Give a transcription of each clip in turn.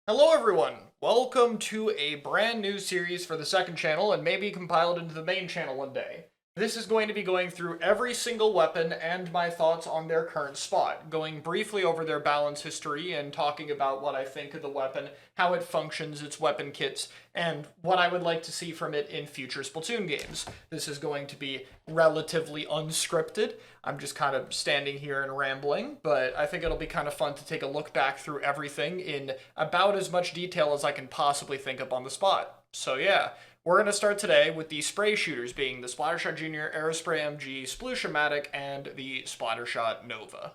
Hello everyone! Welcome to a brand new series for the second channel and maybe compiled into the main channel one day. This is going to be going through every single weapon and my thoughts on their current spot, going briefly over their balance history and talking about what I think of the weapon, how it functions, its weapon kits, and what I would like to see from it in future Splatoon games. This is going to be relatively unscripted. I'm just kind of standing here and rambling, but I think it'll be kind of fun to take a look back through everything in about as much detail as I can possibly think up on the spot. So yeah, we're going to start today with the spray shooters being the Splattershot Junior, Aerospray MG, Splooshomatic, and the Splattershot Nova.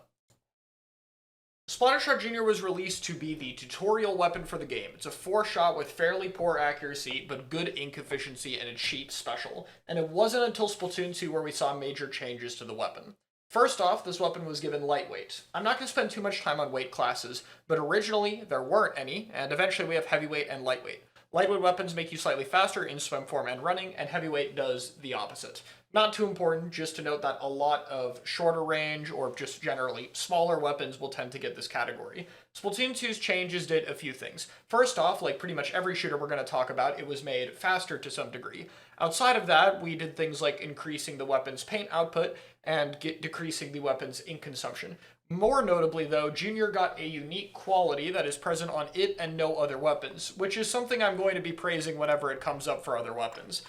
Splattershot Junior was released to be the tutorial weapon for the game. It's a 4-shot with fairly poor accuracy, but good ink efficiency and a cheap special, and it wasn't until Splatoon 2 where we saw major changes to the weapon. First off, this weapon was given lightweight. I'm not going to spend too much time on weight classes, but originally there weren't any, and eventually we have heavyweight and lightweight. Lightweight weapons make you slightly faster in swim form and running, and heavyweight does the opposite. Not too important, just to note that a lot of shorter range or just generally smaller weapons will tend to get this category. Splatoon 2's changes did a few things. First off, like pretty much every shooter we're going to talk about, it was made faster to some degree. Outside of that, we did things like increasing the weapon's paint output and decreasing the weapon's ink consumption. More notably, though, Junior got a unique quality that is present on it and no other weapons, which is something I'm going to be praising whenever it comes up for other weapons.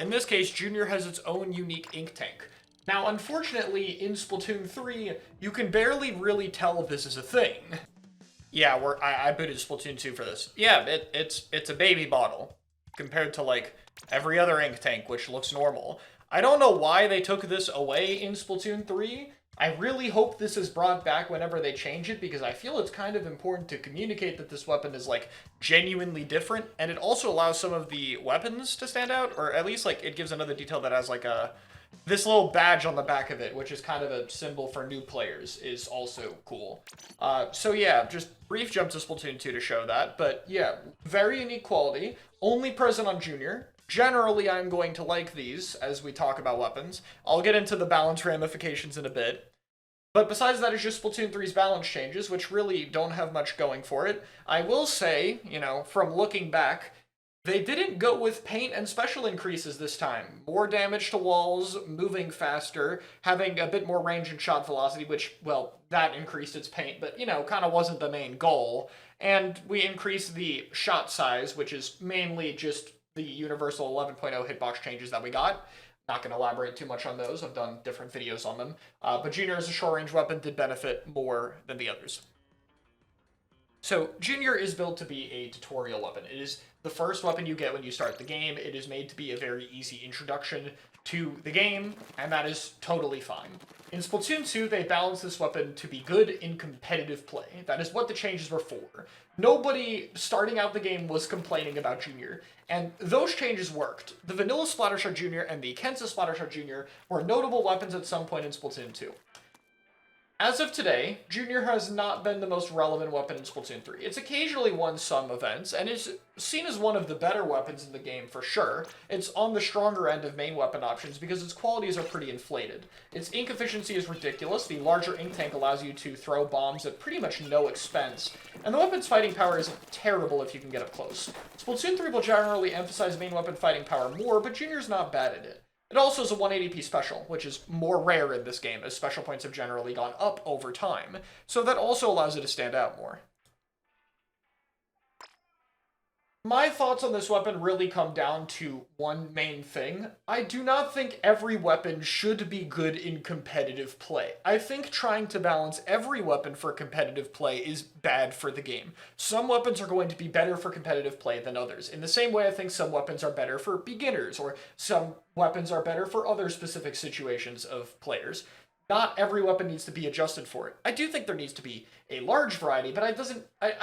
In this case, Junior has its own unique ink tank. Now, unfortunately, in Splatoon 3, you can barely really tell this is a thing. Yeah, I booted Splatoon 2 for this. Yeah, it's a baby bottle compared to, like, every other ink tank, which looks normal. I don't know why they took this away in Splatoon 3. I really hope this is brought back whenever they change it, because I feel it's kind of important to communicate that this weapon is, like, genuinely different, and it also allows some of the weapons to stand out, or at least, like, it gives another detail that has, like, this little badge on the back of it, which is kind of a symbol for new players, is also cool. So yeah, just brief jump to Splatoon 2 to show that, but yeah, very unique quality, only present on Junior. Generally, I'm going to like these as we talk about weapons. I'll get into the balance ramifications in a bit. But besides that, it's just Splatoon 3's balance changes, which really don't have much going for it. I will say, you know, from looking back, they didn't go with paint and special increases this time. More damage to walls, moving faster, having a bit more range and shot velocity, which, well, that increased its paint, but, you know, kind of wasn't the main goal. And we increased the shot size, which is mainly just the universal 11.0 hitbox changes that we got. Not going to elaborate too much on those. I've done different videos on them. But Junior as a short-range weapon did benefit more than the others. So, Junior is built to be a tutorial weapon. It is the first weapon you get when you start the game. It is made to be a very easy introduction to the game, and that is totally fine. In Splatoon 2, they balanced this weapon to be good in competitive play. That is what the changes were for. Nobody starting out the game was complaining about Junior, and those changes worked. The vanilla Splattershot Junior and the Kansas Splattershot Junior were notable weapons at some point in Splatoon 2. As of today, Junior has not been the most relevant weapon in Splatoon 3. It's occasionally won some events, and is seen as one of the better weapons in the game for sure. It's on the stronger end of main weapon options because its qualities are pretty inflated. Its ink efficiency is ridiculous, the larger ink tank allows you to throw bombs at pretty much no expense, and the weapon's fighting power isn't terrible if you can get up close. Splatoon 3 will generally emphasize main weapon fighting power more, but Junior's not bad at it. It also is a 180p special, which is more rare in this game, as special points have generally gone up over time, so that also allows it to stand out more. My thoughts on this weapon really come down to one main thing. I do not think every weapon should be good in competitive play. I think trying to balance every weapon for competitive play is bad for the game. Some weapons are going to be better for competitive play than others. In the same way I think some weapons are better for beginners, or some weapons are better for other specific situations of players. Not every weapon needs to be adjusted for it. I do think there needs to be a large variety, but I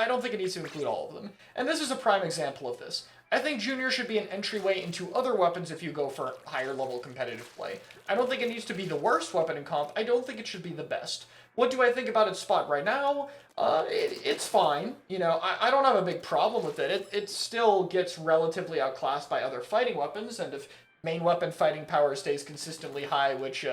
don't think it needs to include all of them. And this is a prime example of this. I think Junior should be an entryway into other weapons if you go for higher level competitive play. I don't think it needs to be the worst weapon in comp. I don't think it should be the best. What do I think about its spot right now? It's fine. You know, I don't have a big problem with it. It still gets relatively outclassed by other fighting weapons, and if main weapon fighting power stays consistently high, which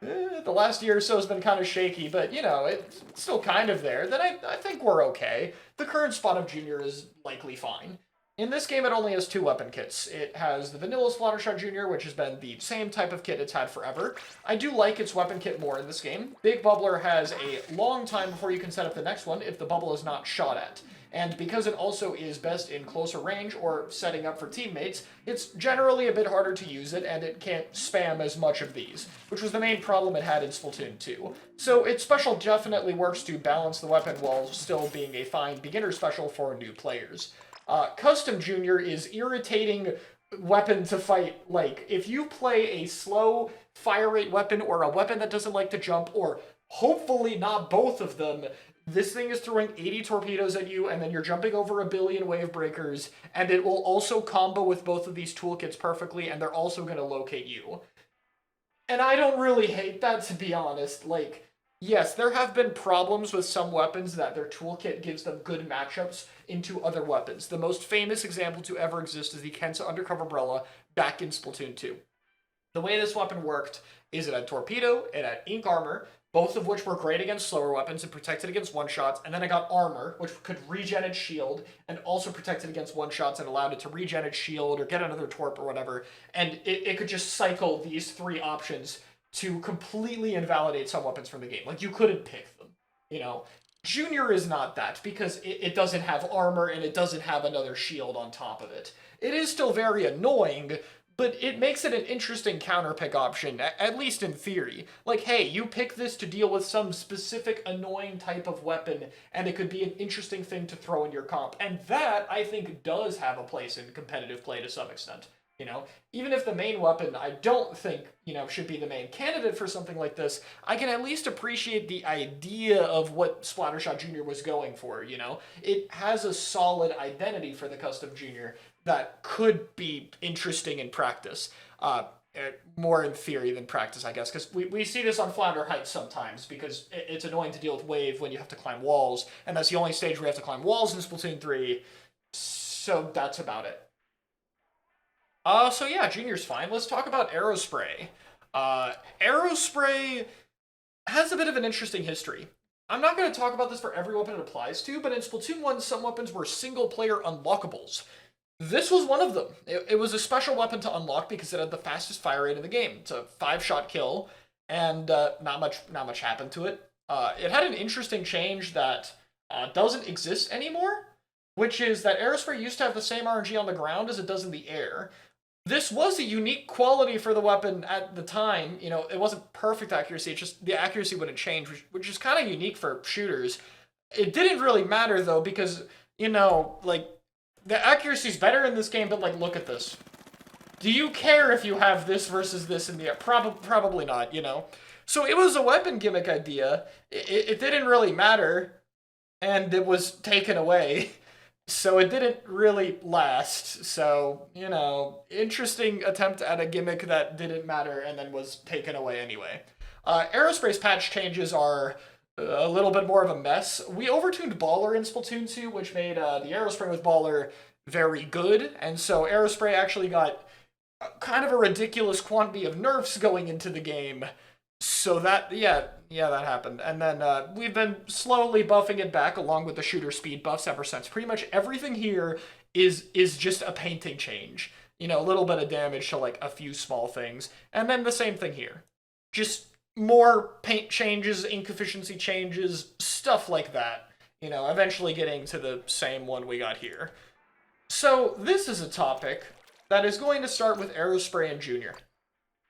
the last year or so has been kind of shaky, but you know, it's still kind of there, then I think we're okay. The current spot of Junior is likely fine. In this game, it only has 2 weapon kits. It has the vanilla Splattershot Junior, which has been the same type of kit it's had forever. I do like its weapon kit more in this game. Big Bubbler has a long time before you can set up the next one if the bubble is not shot at. And because it also is best in closer range or setting up for teammates, it's generally a bit harder to use it, and it can't spam as much of these, which was the main problem it had in Splatoon 2. So its special definitely works to balance the weapon while still being a fine beginner special for new players. Custom Junior is irritating weapon to fight. Like, if you play a slow fire rate weapon or a weapon that doesn't like to jump, or hopefully not both of them, this thing is throwing 80 torpedoes at you, and then you're jumping over a billion wave breakers, and it will also combo with both of these toolkits perfectly, and they're also going to locate you. And I don't really hate that, to be honest. Like, yes, there have been problems with some weapons that their toolkit gives them good matchups into other weapons. The most famous example to ever exist is the Kensa Undercover Umbrella back in Splatoon 2. The way this weapon worked is it had Torpedo, it had Ink Armor, both of which were great against slower weapons and protected against one-shots, and then it got Armor, which could regen its shield, and also protected against one-shots and allowed it to regen its shield or get another Torp or whatever, and it could just cycle these 3 options to completely invalidate some weapons from the game. Like, you couldn't pick them, you know? Junior is not that, because it doesn't have armor and it doesn't have another shield on top of it. It is still very annoying, but it makes it an interesting counterpick option, at least in theory. Like, hey, you pick this to deal with some specific annoying type of weapon, and it could be an interesting thing to throw in your comp. And that, I think, does have a place in competitive play to some extent. You know, even if the main weapon I don't think, you know, should be the main candidate for something like this, I can at least appreciate the idea of what Splattershot Jr. was going for, you know? It has a solid identity for the Custom Junior that could be interesting in practice. More in theory than practice, I guess, because we see this on Flounder Heights sometimes, because it's annoying to deal with Wave when you have to climb walls, and that's the only stage where you have to climb walls in Splatoon 3, so that's about it. So yeah, Junior's fine. Let's talk about Aerospray. Aerospray has a bit of an interesting history. I'm not going to talk about this for every weapon it applies to, but in Splatoon 1, some weapons were single-player unlockables. This was one of them. It was a special weapon to unlock because it had the fastest fire rate in the game. It's a 5-shot kill, and not much happened to it. It had an interesting change that doesn't exist anymore, which is that Aerospray used to have the same RNG on the ground as it does in the air. This was a unique quality for the weapon at the time. You know, it wasn't perfect accuracy, it's just the accuracy wouldn't change, which is kind of unique for shooters. It didn't really matter, though, because, you know, like, the accuracy's better in this game, but, like, look at this. Do you care if you have this versus this in the air? Probably not, you know? So it was a weapon gimmick idea. It didn't really matter, and it was taken away. So it didn't really last. So, you know, interesting attempt at a gimmick that didn't matter and then was taken away anyway. Aerospray's patch changes are a little bit more of a mess. We overtuned Baller in Splatoon 2, which made the Aerospray with Baller very good. And so Aerospray actually got kind of a ridiculous quantity of nerfs going into the game. So that, yeah, that happened. And then we've been slowly buffing it back along with the shooter speed buffs ever since. Pretty much everything here is just a painting change. You know, a little bit of damage to, like, a few small things. And then the same thing here. Just more paint changes, ink efficiency changes, stuff like that. You know, eventually getting to the same one we got here. So this is a topic that is going to start with Aerospray and Junior.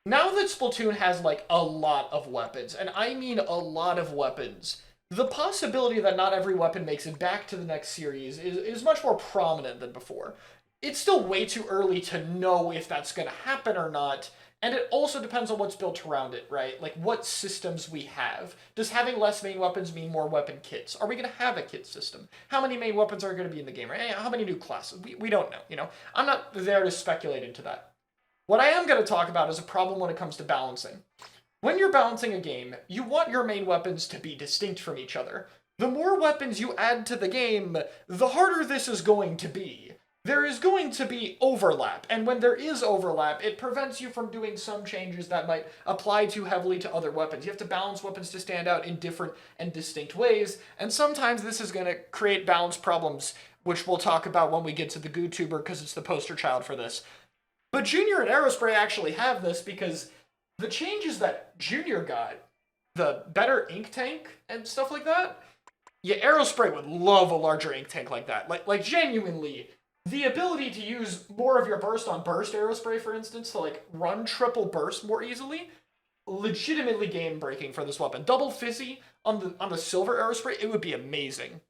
Now that Splatoon has, like, a lot of weapons, and I mean a lot of weapons, the possibility that not every weapon makes it back to the next series is much more prominent than before. It's still way too early to know if that's going to happen or not, and it also depends on what's built around it, right? Like, what systems we have. Does having less main weapons mean more weapon kits? Are we going to have a kit system? How many main weapons are going to be in the game, right? How many new classes? We don't know, you know? I'm not there to speculate into that. What I am going to talk about is a problem when it comes to balancing. When you're balancing a game, you want your main weapons to be distinct from each other. The more weapons you add to the game, the harder this is going to be. there is going to be overlap. And when there is overlap, it prevents you from doing some changes that might apply too heavily to other weapons. You have to balance weapons to stand out in different and distinct ways, and sometimes this is going to create balance problems, which we'll talk about when we get to the GooTuber, because it's the poster child for this. But Junior and Aerospray actually have this because the changes that Junior got, the better ink tank and stuff like that, yeah, Aerospray would love a larger ink tank like that. Like genuinely, the ability to use more of your burst on burst Aerospray, for instance, to like run triple burst more easily, legitimately game breaking for this weapon. Double fizzy on the silver Aerospray, it would be amazing.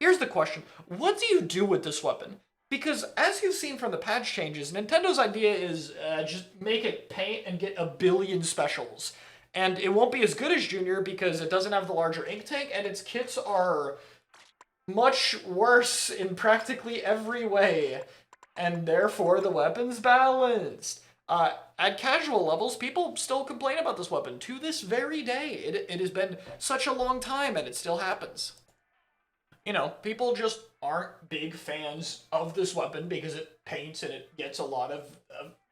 Here's the question: what do you do with this weapon? Because as you've seen from the patch changes, Nintendo's idea is just make it paint and get a billion specials. And it won't be as good as Junior because it doesn't have the larger ink tank, and its kits are much worse in practically every way. And therefore, the weapon's balanced. At casual levels, people still complain about this weapon to this very day. It has been such a long time, and it still happens. You know, people just aren't big fans of this weapon because it paints and it gets a lot of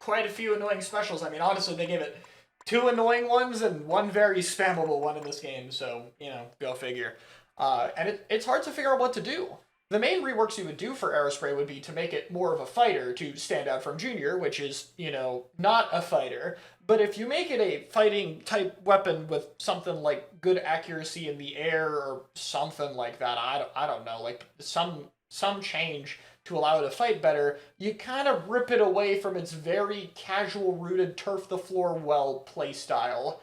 quite a few annoying specials. I mean, honestly, they gave it 2 annoying ones and 1 very spammable one in this game, so, you know, go figure. And it's hard to figure out what to do. The main reworks you would do for Aerospray would be to make it more of a fighter to stand out from Junior, which is, you know, not a fighter. But if you make it a fighting type weapon with something like good accuracy in the air or something like that, I don't know, like some change to allow it to fight better, you kind of rip it away from its very casual rooted turf the floor well playstyle.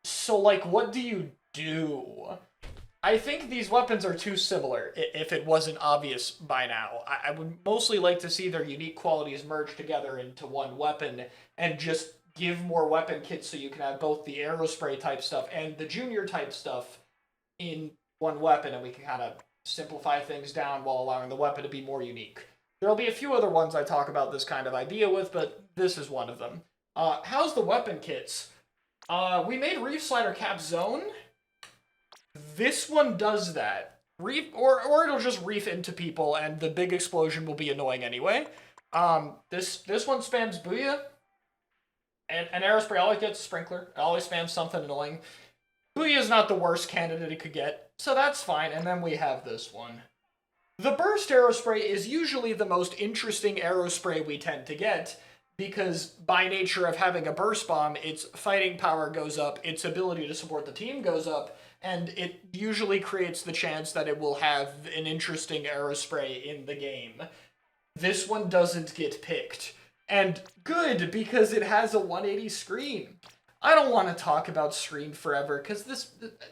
So like, what do you do? I think these weapons are too similar, if it wasn't obvious by now. I would mostly like to see their unique qualities merged together into one weapon and just give more weapon kits so you can have both the Aerospray type stuff and the Junior type stuff in one weapon, and we can kind of simplify things down while allowing the weapon to be more unique. There'll be a few other ones I talk about this kind of idea with, but this is one of them. How's the weapon kits? We made Reef Slider Cap Zone. This one does that. Or it'll just reef into people, and the big explosion will be annoying anyway. This one spams Booyah. And Aerospray always gets Sprinkler. It always spams something annoying. Booyah's not the worst candidate it could get, so that's fine. And then we have this one. The Burst Aerospray is usually the most interesting Aerospray we tend to get, because by nature of having a burst bomb, its fighting power goes up, its ability to support the team goes up, and it usually creates the chance that it will have an interesting Aerospray in the game. This one doesn't get picked. And good, because it has a 180 screen. I don't want to talk about screen forever, because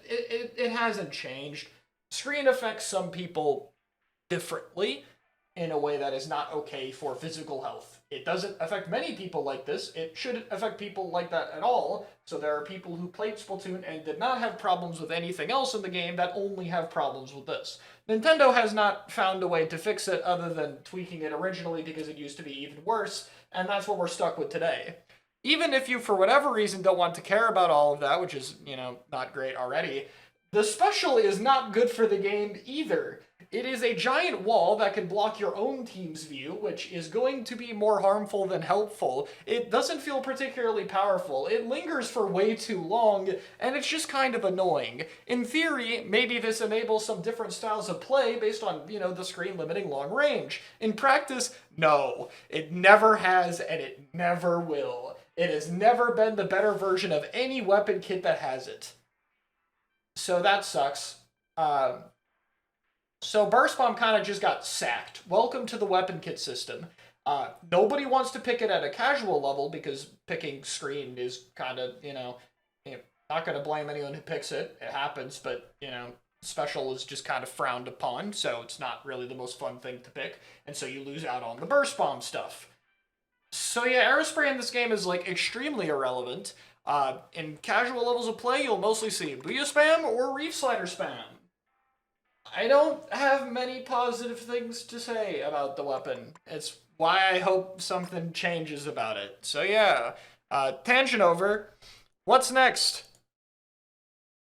it hasn't changed. Screen affects some people differently in a way that is not okay for physical health. It doesn't affect many people like this. It shouldn't affect people like that at all. So there are people who played Splatoon and did not have problems with anything else in the game that only have problems with this. Nintendo has not found a way to fix it other than tweaking it originally because it used to be even worse, and that's what we're stuck with today. Even if you, for whatever reason, don't want to care about all of that, which is, you know, not great already, the special is not good for the game either. It is a giant wall that can block your own team's view, which is going to be more harmful than helpful. It doesn't feel particularly powerful. It lingers for way too long, and it's just kind of annoying. In theory, maybe this enables some different styles of play based on, you know, the screen limiting long range. In practice, no. It never has, and it never will. It has never been the better version of any weapon kit that has it. So that sucks. So Burst Bomb kind of just got sacked. Welcome to the weapon kit system. Nobody wants to pick it at a casual level because picking screen is kind of, you know, not going to blame anyone who picks it. It happens, but, you know, special is just kind of frowned upon, so it's not really the most fun thing to pick, and so you lose out on the Burst Bomb stuff. So yeah, Aerospray in this game is, like, extremely irrelevant. In casual levels of play, you'll mostly see Booyah spam or Reef Slider spam. I don't have many positive things to say about the weapon. It's why I hope something changes about it. So yeah, tangent over. What's next?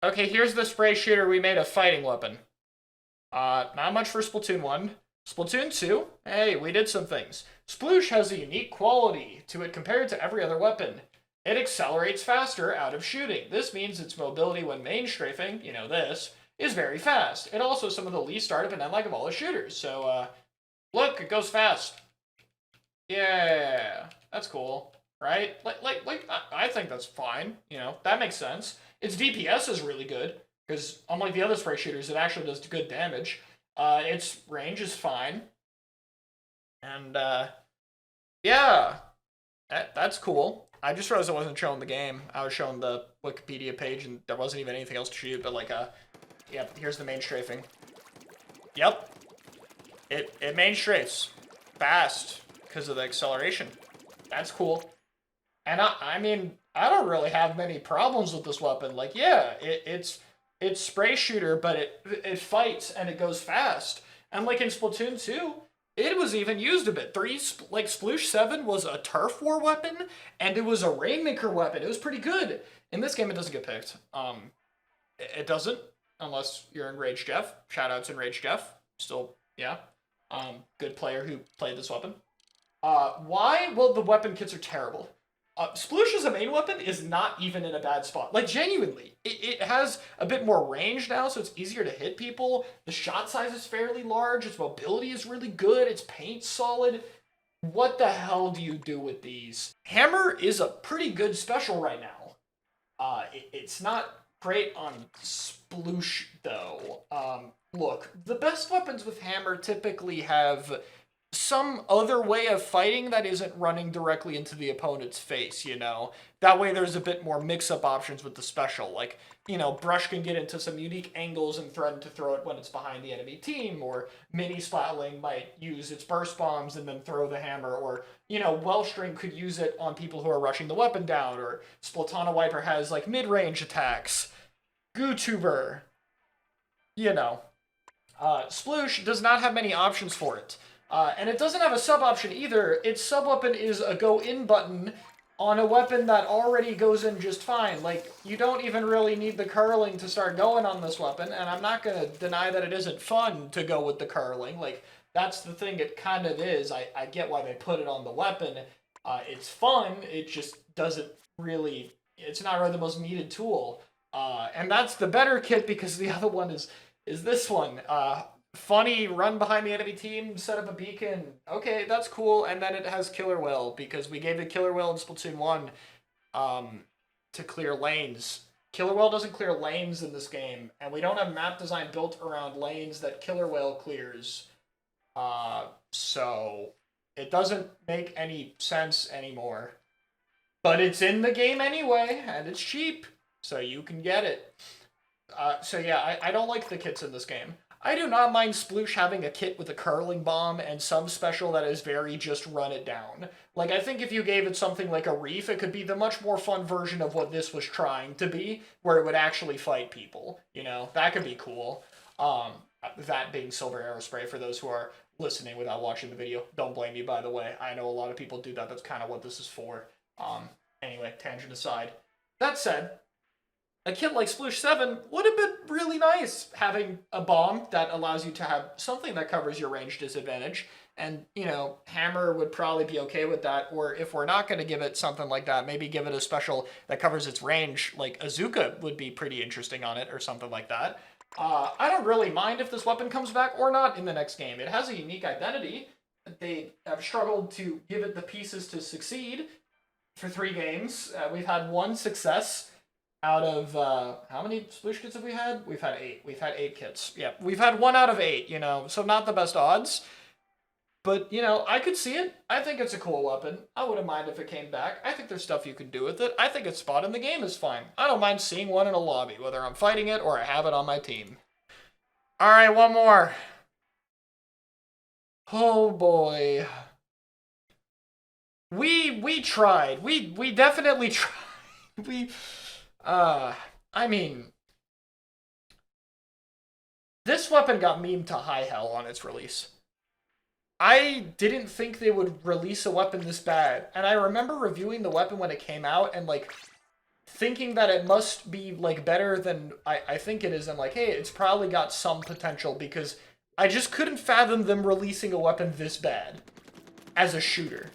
Okay, here's the spray shooter we made a fighting weapon. Not much for Splatoon 1. Splatoon 2? Hey, we did some things. Sploosh has a unique quality to it compared to every other weapon. It accelerates faster out of shooting. This means its mobility when main strafing, you know this, is very fast. It also has some of the least startup and end lag of all the shooters. So, look, it goes fast. Yeah, that's cool, right? I think that's fine. You know, that makes sense. Its DPS is really good because unlike the other spray shooters, it actually does good damage. Its range is fine, and yeah, that's cool. I just realized I wasn't showing the game. I was showing the Wikipedia page, and there wasn't even anything else to shoot. But yep. Here's the main strafing. Yep, it main strafes fast because of the acceleration. That's cool. And I mean, I don't really have many problems with this weapon. Like, yeah, it's spray shooter, but it fights and it goes fast. And like in Splatoon 2, it was even used a bit. Sploosh 7 was a turf war weapon, and it was a Rainmaker weapon. It was pretty good. In this game, it doesn't get picked. It doesn't, unless you're Enraged Jeff. Shoutouts Enraged Jeff. Still, yeah. Good player who played this weapon. Why? Well, the weapon kits are terrible. Sploosh as a main weapon is not even in a bad spot. Like, genuinely. It has a bit more range now, so it's easier to hit people. The shot size is fairly large. Its mobility is really good. Its paint's solid. What the hell do you do with these? Hammer is a pretty good special right now. It's not great on Sploosh, though. Look, the best weapons with Hammer typically have some other way of fighting that isn't running directly into the opponent's face, you know? That way there's a bit more mix-up options with the special. Like, you know, Brush can get into some unique angles and threaten to throw it when it's behind the enemy team, or Mini Splatling might use its burst bombs and then throw the hammer, or, you know, Wellstream could use it on people who are rushing the weapon down, or Splatana Wiper has, like, mid-range attacks. GooTuber. You know. Sploosh does not have many options for it. And it doesn't have a sub option either. Its sub weapon is a go in button on a weapon that already goes in just fine. Like, you don't even really need the curling to start going on this weapon, and I'm not gonna deny that it isn't fun to go with the curling. Like, that's the thing it kind of is. I get why they put it on the weapon. It's fun, it just doesn't really, it's not really the most needed tool. And that's the better kit because the other one is this one. Funny, run behind the enemy team, set up a beacon. Okay, that's cool. And then it has Killer Whale, because we gave it Killer Whale in Splatoon 1 to clear lanes. Killer Whale doesn't clear lanes in this game, and we don't have map design built around lanes that Killer Whale clears. So it doesn't make any sense anymore. But it's in the game anyway, and it's cheap, so you can get it. So yeah, I don't like the kits in this game. I do not mind Sploosh having a kit with a curling bomb and some special that is very just run it down. Like, I think if you gave it something like a Reef, it could be the much more fun version of what this was trying to be, where it would actually fight people. You know, that could be cool. That being Silver Arrow Spray, for those who are listening without watching the video. Don't blame me, by the way. I know a lot of people do that. That's kind of what this is for. Anyway, tangent aside. That said, a kit like Sploosh 7 would have been really nice, having a bomb that allows you to have something that covers your range disadvantage. And, you know, Hammer would probably be okay with that. Or if we're not going to give it something like that, maybe give it a special that covers its range. Like Azuka would be pretty interesting on it or something like that. I don't really mind if this weapon comes back or not in the next game. It has a unique identity. They have struggled to give it the pieces to succeed for 3 games. We've had 1 success out of, how many Sploosh kits have we had? We've had 8. We've had 8 kits. Yeah, we've had 1 out of 8, you know, so not the best odds. But, you know, I could see it. I think it's a cool weapon. I wouldn't mind if it came back. I think there's stuff you can do with it. I think its spot in the game is fine. I don't mind seeing one in a lobby, whether I'm fighting it or I have it on my team. Alright, one more. Oh boy. We tried. We definitely tried. I mean, this weapon got memed to high hell on its release. I didn't think they would release a weapon this bad, and I remember reviewing the weapon when it came out and, like, thinking that it must be, like, better than I think it is, and, like, hey, it's probably got some potential, because I just couldn't fathom them releasing a weapon this bad as a shooter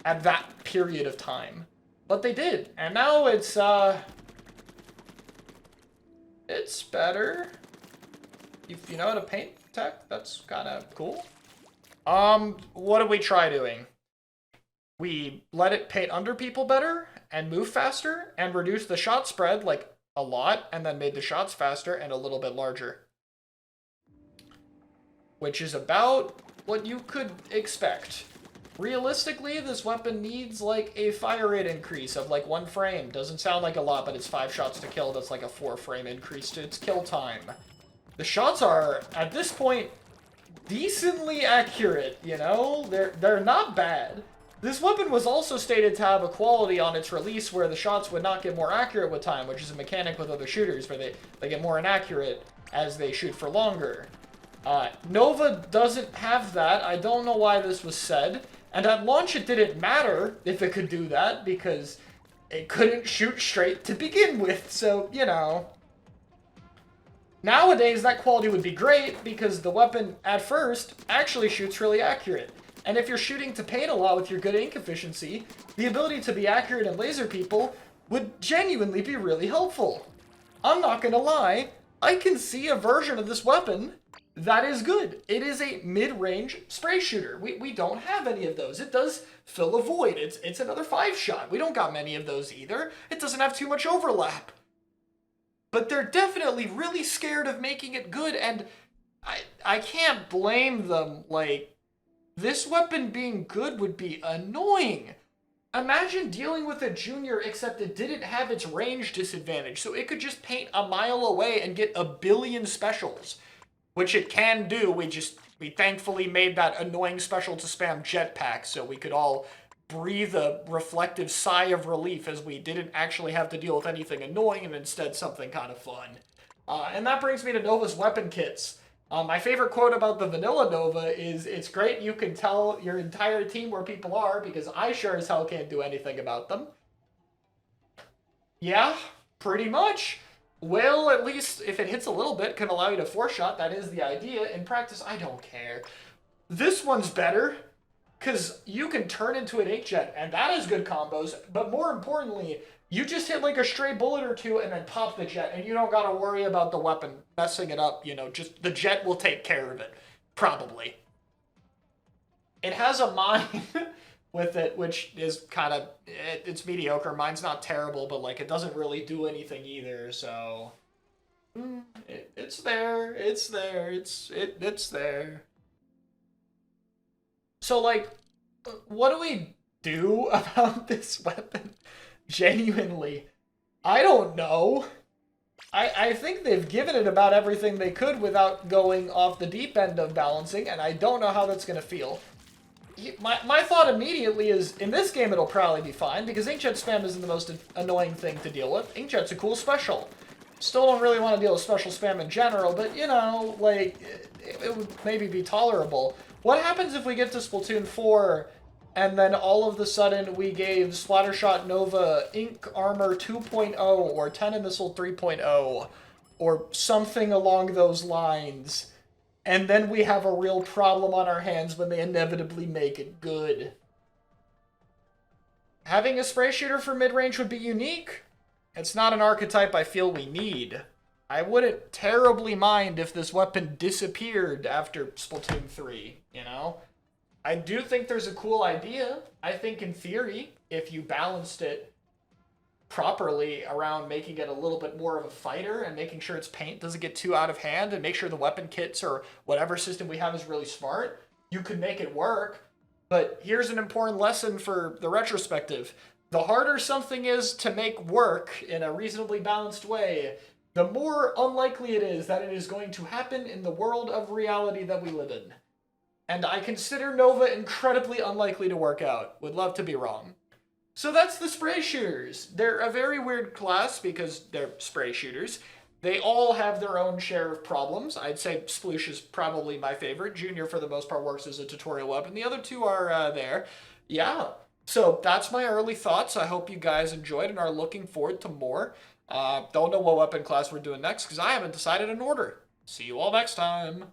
at that period of time. But they did, and now it's better. If you know how to paint tech, that's kind of cool. What did we try doing? We let it paint under people better and move faster and reduce the shot spread like a lot, and then made the shots faster and a little bit larger. Which is about what you could expect. Realistically, this weapon needs like a fire rate increase of like 1 frame. Doesn't sound like a lot, but it's 5 shots to kill. That's like a 4 frame increase to its kill time. The shots are, at this point, decently accurate, you know? They're not bad. This weapon was also stated to have a quality on its release where the shots would not get more accurate with time, which is a mechanic with other shooters where they get more inaccurate as they shoot for longer. Nova doesn't have that. I don't know why this was said. And at launch it didn't matter if it could do that because it couldn't shoot straight to begin with, so, you know. Nowadays that quality would be great because the weapon, at first, actually shoots really accurate. And if you're shooting to paint a lot with your good ink efficiency, the ability to be accurate and laser people would genuinely be really helpful. I'm not gonna lie, I can see a version of this weapon that is good. It is a mid-range spray shooter. We don't have any of those. It does fill a void. It's another 5-shot. We don't got many of those either. It doesn't have too much overlap. But they're definitely really scared of making it good, and I can't blame them. Like, this weapon being good would be annoying. Imagine dealing with a junior except it didn't have its range disadvantage, so it could just paint a mile away and get a billion specials. Which it can do, we thankfully made that annoying special to spam jetpack so we could all breathe a reflective sigh of relief as we didn't actually have to deal with anything annoying and instead something kind of fun. And that brings me to Nova's weapon kits. My favorite quote about the vanilla Nova is, "It's great you can tell your entire team where people are because I sure as hell can't do anything about them." Yeah, pretty much. Will, at least if it hits a little bit, can allow you to 4-shot. That is the idea. In practice, I don't care. This one's better, because you can turn into an inkjet, and that has good combos, but more importantly, you just hit like a stray bullet or two and then pop the jet, and you don't gotta worry about the weapon messing it up, you know, just the jet will take care of it. Probably. It has a mine with it, which is kind of, it's mediocre. Mine's not terrible, but like it doesn't really do anything either, so it's there, it's there. So like, what do we do about this weapon? Genuinely, I don't know. I think they've given it about everything they could without going off the deep end of balancing, and I don't know how that's gonna feel. My thought immediately is, in this game it'll probably be fine, because inkjet spam isn't the most annoying thing to deal with. Inkjet's a cool special. Still don't really want to deal with special spam in general, but, you know, like, it would maybe be tolerable. What happens if we get to Splatoon 4, and then all of the sudden we gave Splattershot Nova Ink Armor 2.0, or Tenna Missile 3.0, or something along those lines? And then we have a real problem on our hands when they inevitably make it good. Having a spray shooter for mid-range would be unique. It's not an archetype I feel we need. I wouldn't terribly mind if this weapon disappeared after Splatoon 3, you know? I do think there's a cool idea. I think in theory, if you balanced it properly around making it a little bit more of a fighter and making sure its paint doesn't get too out of hand and make sure the weapon kits or whatever system we have is really smart, you could make it work. But here's an important lesson for the retrospective. The harder something is to make work in a reasonably balanced way, the more unlikely it is that it is going to happen in the world of reality that we live in. And I consider Nova incredibly unlikely to work out. Would love to be wrong. So that's the spray shooters. They're a very weird class because they're spray shooters. They all have their own share of problems. I'd say Sploosh is probably my favorite. Junior, for the most part, works as a tutorial weapon. The other two are there. Yeah. So that's my early thoughts. I hope you guys enjoyed and are looking forward to more. Don't know what weapon class we're doing next because I haven't decided an order. See you all next time.